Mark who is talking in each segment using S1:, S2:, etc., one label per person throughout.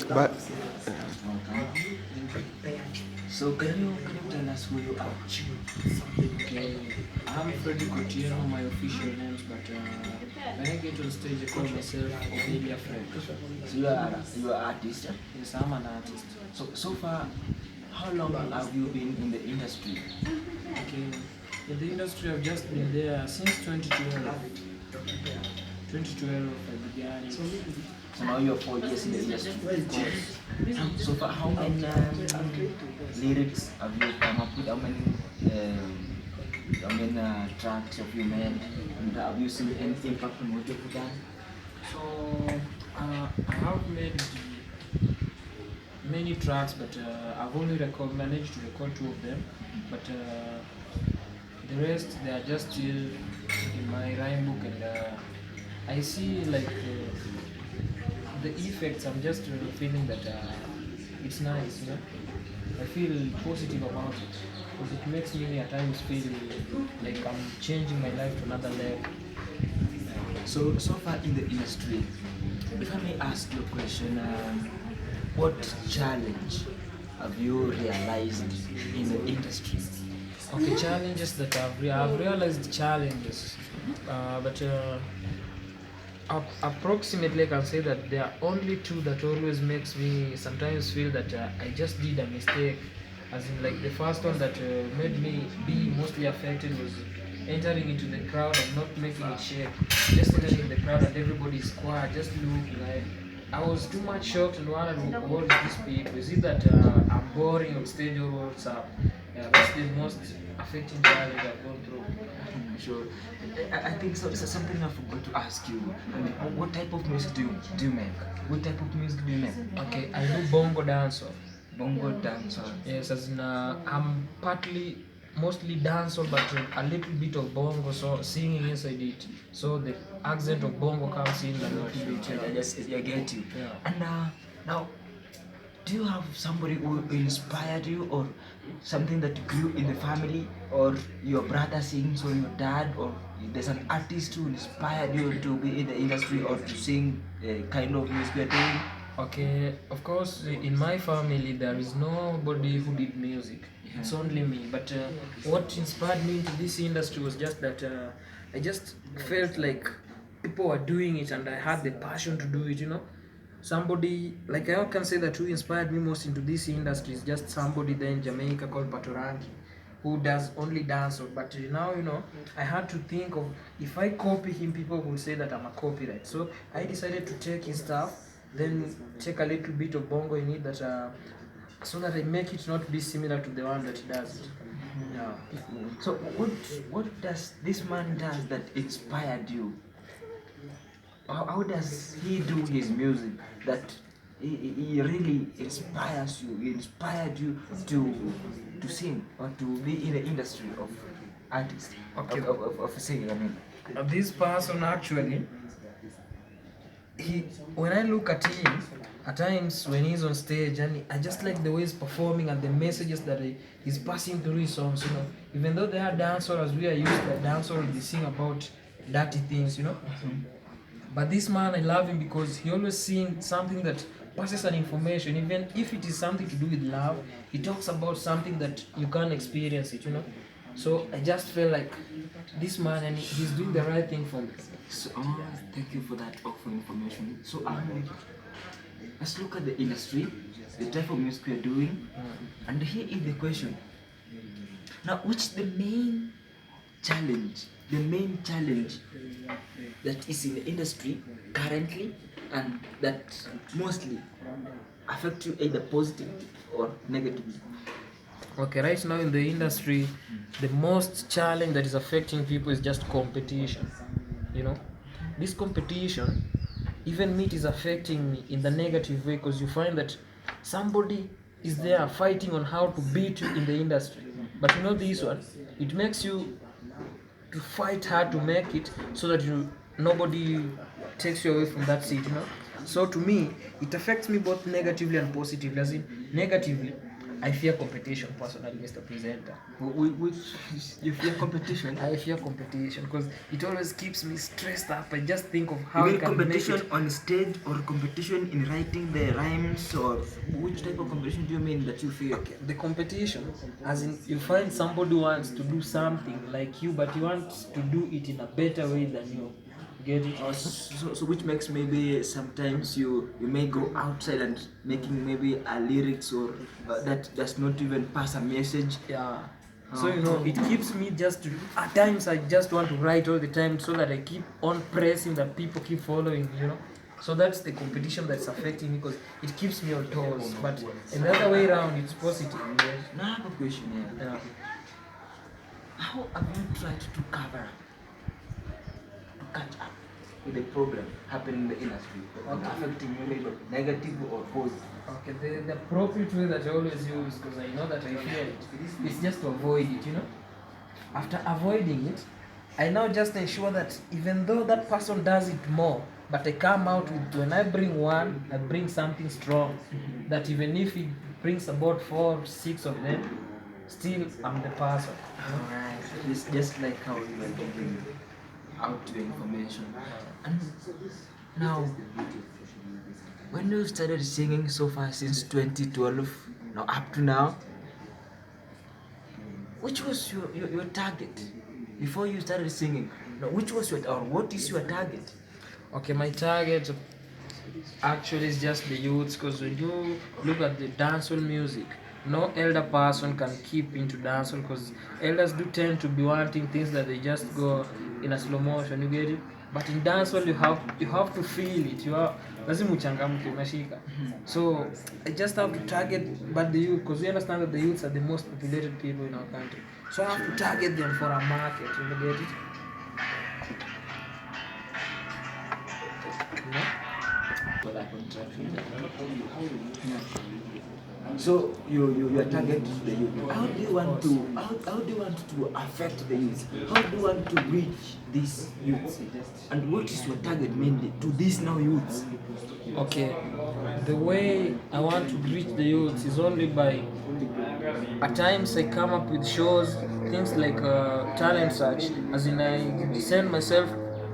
S1: But
S2: So can you tell us who you are?
S3: Okay, I'm Freddy Cotiero, my official names, but when I get on stage, I call myself Obelia Fred.
S2: So you are an artist.
S3: Yes, I'm an artist.
S2: So far, how long have you been in the industry?
S3: Okay, in the industry, I've just been there since 2012. 2012, I began it.
S2: So now you're 4 years in the industry. So far, how many lyrics have you come up with? How many tracks have you made? And have you seen any impact on what you've done?
S3: So, I have made many tracks, but I've only managed to record 2 of them. But the rest, they are just still in my rhyme book, and I see like the effects. I'm just feeling that it's nice, you know. I feel positive about it because it makes me at times feel like I'm changing my life to another level.
S2: So far in the industry, if I may ask you a question, what challenge have you realized in the industry?
S3: Okay, challenges that I've realized challenges, but approximately I can say that there are only 2 that always makes me sometimes feel that I just did a mistake. As in, like the first one that made me be mostly affected was entering into the crowd and not making it shake. Just entering in the crowd and everybody is quiet, just looking. I was too much shocked and wondered what is this people? Is it that I'm boring on stage or what's up? That's the most affecting challenge I've gone through.
S2: Sure. I think so. It's something I forgot to ask you. What type of music do you make? What type of music do you make?
S3: Okay, I do bongo dancehall.
S2: Bongo dance.
S3: Yes, as in I'm mostly dancehall, but a little bit of bongo, so singing inside it. So the accent of bongo comes in a little bit.
S2: I get you.
S3: Yeah.
S2: And now, do you have somebody who inspired you, or something that grew in the family, or your brother sings, or your dad, or there's an artist who inspired you to be in the industry or to sing the kind of music you're doing?
S3: Okay, of course, in my family there is nobody who did music. It's only me. But what inspired me into this industry was just that I just felt like people were doing it and I had the passion to do it, you know. Somebody, like I can say that who inspired me most into this industry is just somebody there in Jamaica called Patoranki, who does only dance. But now, you know, I had to think of, if I copy him, people will say that I'm a copyright. So I decided to take his stuff, then take a little bit of bongo in it, that so that I make it not be similar to the one that he does it. Yeah.
S2: So what does this man does that inspired you? How does he do his music that he really inspires you? He inspired you to sing or to be in the industry of artist,
S3: Okay.
S2: of singing. I mean,
S3: This person actually, when I look at him, at times when he's on stage, and I just like the way he's performing and the messages that he's passing through his songs, you know. Even though they are dancehall, as we are used to dancehall, they sing about dirty things, you know. But this man, I love him because he always sing something that passes an information. Even if it is something to do with love, he talks about something that you can't experience it, you know. So I just feel like this man, and he's doing the right thing for me.
S2: so thank you for that awful information. So let's look at the industry, the type of music we're doing, and here is the question. Now, which the main challenge that is in the industry currently, and that mostly affect you either positively or negatively?
S3: Okay, right now in the industry, the most challenge that is affecting people is just competition. You know, this competition, even me, it is affecting me in the negative way, because you find that somebody is there fighting on how to beat you in the industry. But you know, this one, it makes you to fight hard to make it, so that nobody takes you away from that seat, you know. So to me, it affects me both negatively and positively. As in, negatively, I fear competition personally, Mr. Presenter.
S2: Which you fear competition?
S3: I fear competition because it always keeps me stressed up. I just think of
S2: You
S3: how I
S2: mean
S3: can
S2: competition
S3: make it.
S2: on stage or competition in writing the rhymes, or which type of competition do you mean that you fear?
S3: Okay, the competition, as in you find somebody wants to do something like you, but you want to do it in a better way than you. Get it?
S2: So which makes maybe sometimes you may go outside and making maybe a lyrics or that does not even pass a message.
S3: Yeah. So it keeps me just to, at times I just want to write all the time so that I keep on pressing that people keep following. So that's the competition that's affecting me because it keeps me on toes. But in the other way around, it's positive.
S2: Now I have a question here.
S3: Yeah.
S2: How have you tried to cover up, to catch up with the problem happening in the industry, affecting you maybe negative or positive?
S3: Okay, the appropriate way that I always use, because I know that I fear it, is just to avoid it. After avoiding it, I now just ensure that even though that person does it more, but I come out with, when I bring one, I bring something strong. That even if it brings about 4, 6 of them, still I'm the person.
S2: Alright, it's just like how you are giving out the information. And now, when you started singing so far since 2012, now up to now, which was your target before you started singing? Now, which was your, or what is your target?
S3: Okay, my target actually is just the youths, because when you look at the dancehall music, no elder person can keep into dancehall because elders do tend to be wanting things that they just go in a slow motion. You get it? But in dancehall, you have to feel it. You are lazima uchangamke, unashika. So I just have to target, but the youth, because we understand that the youths are the most populated people in our country. So I have to target them for a market. You get it?
S2: So you target the youth. How do you want to affect the youth? How do you want to reach these youths? And what is your target mainly to these now youths?
S3: Okay, the way I want to reach the youths is only by, at times I come up with shows, things like talent search, as in I send myself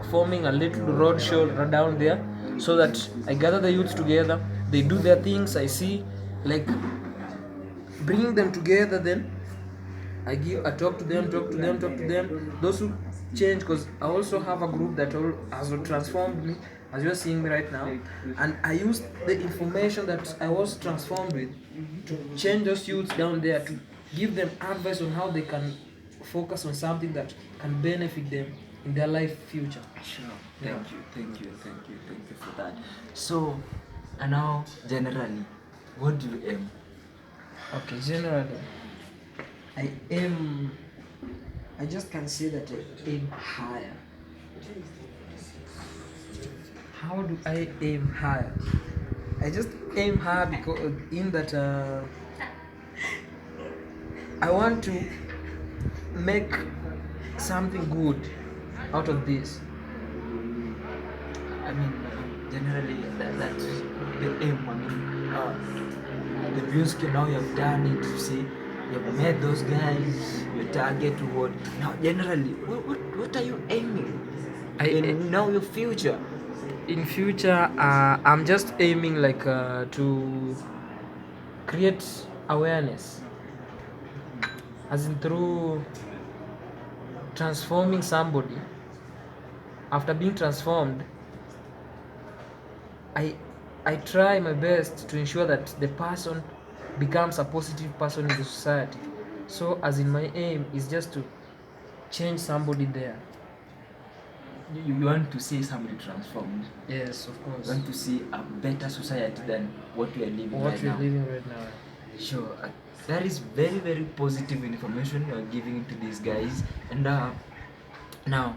S3: forming a little road show down there, so that I gather the youths together, they do their things, I see, like bringing them together, then I talk to them. Those who change, because I also have a group that has transformed me, as you're seeing me right now, and I use the information that I was transformed with to change those youths down there, to give them advice on how they can focus on something that can benefit them in their life future.
S2: Sure. Thank you for that. So, and now generally, what do you aim?
S3: Okay, generally, I just can say that I aim higher. How do I aim higher? I just aim higher because in that I want to make something good out of this.
S2: I mean, generally, that's the aim. I mean, the music now you have done it, you see, you have met those guys, your target what. Now, generally, what are you aiming in now your future?
S3: In future, I'm just aiming like to create awareness, as in through transforming somebody. After being transformed, I try my best to ensure that the person becomes a positive person in the society. So as in, my aim is just to change somebody there.
S2: You want to see somebody transformed.
S3: Yes, of course.
S2: You want to see a better society than what we are living right now.
S3: Right now.
S2: Sure. That is very, very positive information you are giving to these guys. And now,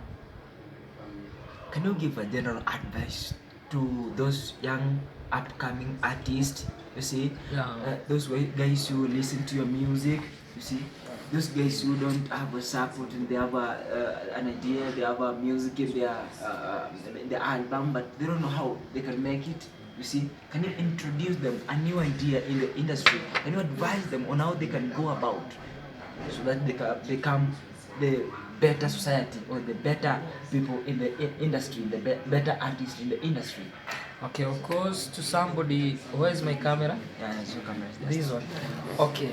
S2: can you give a general advice to those young upcoming artists? You see, those guys who listen to your music. You see, those guys who don't have a support and they have an idea, they have a music in their album, but they don't know how they can make it. You see, can you introduce them a new idea in the industry? Can you advise them on how they can go about so that they can become the better society or the better people in the industry, the better artists in the industry?
S3: Okay, of course, to somebody, where is my camera?
S2: Yeah, it's your camera.
S3: This one. Okay,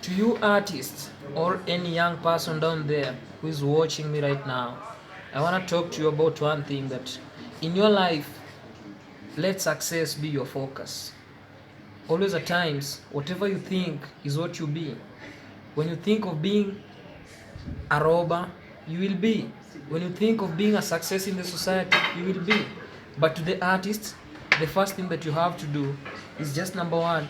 S3: to you artists or any young person down there who is watching me right now, I want to talk to you about one thing, that in your life, let success be your focus. Always at times, whatever you think is what you be. When you think of being a robber, you will be. When you think of being a success in the society, you will be. But to the artists, the first thing that you have to do is just number one,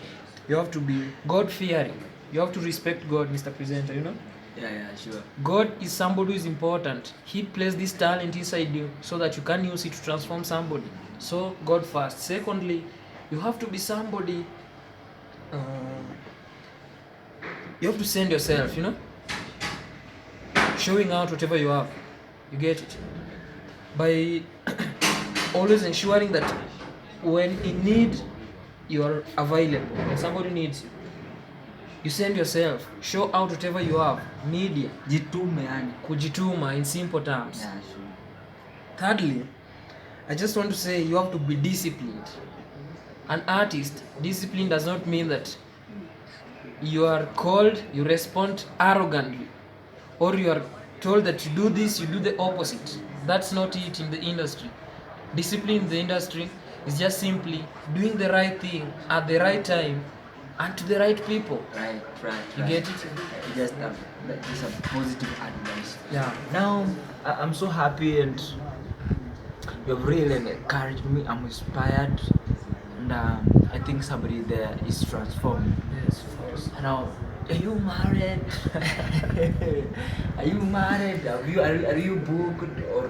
S3: you have to be God-fearing. You have to respect God, Mr. Presenter, you know?
S2: Yeah, sure.
S3: God is somebody who is important. He placed this talent inside you so that you can use it to transform somebody. So, God first. Secondly, you have to be somebody, you have to send yourself, you know? Showing out whatever you have. You get it? By always ensuring that when in need, you are available. When somebody needs you, you send yourself. Show out whatever you have. Media.
S2: Jitume yani.
S3: Kujituma in simple terms.
S2: Yeah, sure.
S3: Thirdly, I just want to say you have to be disciplined. An artist, discipline does not mean that you are called, you respond arrogantly, or you are told that you do this, you do the opposite. That's not it in the industry. Discipline in the industry is just simply doing the right thing at the right time and to the right people.
S2: Right.
S3: You get it?
S2: Just that's a positive advice.
S3: Yeah.
S2: Now I'm so happy and you've really encouraged me. I'm inspired, and I think somebody there is transformed.
S3: Yes, of course.
S2: Now, are you married? Are you married? Are you booked, or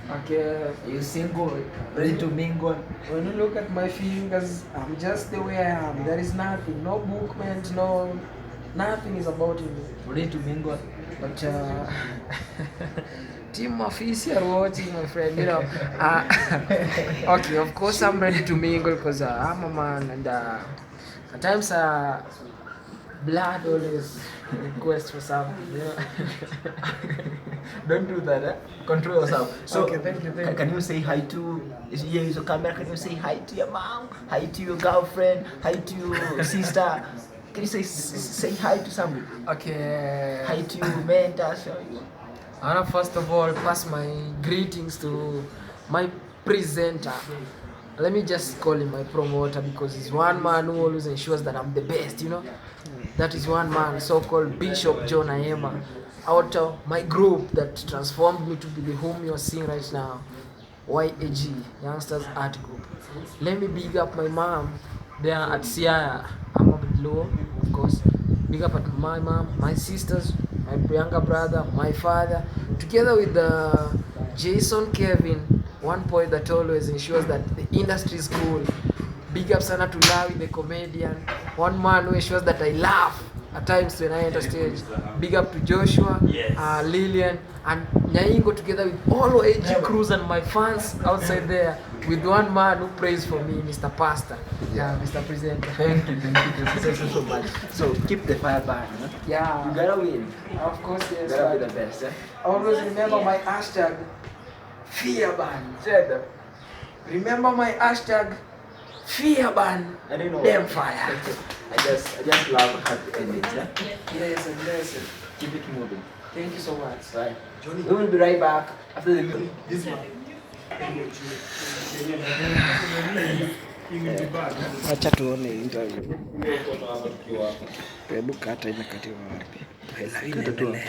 S3: Okay.
S2: are you single, ready to mingle?
S3: When you look at my fingers, I'm just the way I am. There is nothing, no bookment, nothing is about me.
S2: Ready to mingle?
S3: But Team Mafisi are watching, my friend. You know. Okay, of course I'm ready to mingle because I'm a man, and at times blood always requests for something. You know.
S2: Don't do that. Eh? Control yourself. So,
S3: Okay, thank you.
S2: Can you say hi to? Here is your camera. Can you say hi to your mom? Hi to your girlfriend? Hi to your sister? Can you say hi to somebody?
S3: Okay.
S2: Hi to your mentors?
S3: I want to first of all pass my greetings to my presenter. Let me just call him my promoter because he's one man who always ensures that I'm the best, you know. That is one man, so-called Bishop John Ayema, out of my group that transformed me to be the whom you're seeing right now, YAG, Youngsters Art Group. Let me big up my mom there at Siaya. I'm a bit low, of course. Big up at my mom, my sisters, my younger brother, my father, together with Jason Kevin, one poet that always ensures that the industry is cool. Big up sana to Lawi, the comedian, one man who ensures that I laugh at times when I enter stage. Big up to Joshua, Lillian, and Nyaingo, together with all AG crews and my fans outside there, with one man who prays for me, Mr. Pastor. Yeah, Mr. Presenter.
S2: Thank you so much. So keep the fire burning. Huh?
S3: Yeah.
S2: You gotta win.
S3: Of course, yes.
S2: You gotta be the best. Eh?
S3: Always remember my hashtag, FearBan. Remember my hashtag, FearBan.
S2: I don't know.
S3: Damn fire.
S2: I just love happy endings. Eh?
S3: Yes.
S2: Keep it moving.
S3: Thank you so much.
S2: Right. We will be right back after the music. This one.
S3: Acha tuone interview. Hebu kata imekatiwa wapi?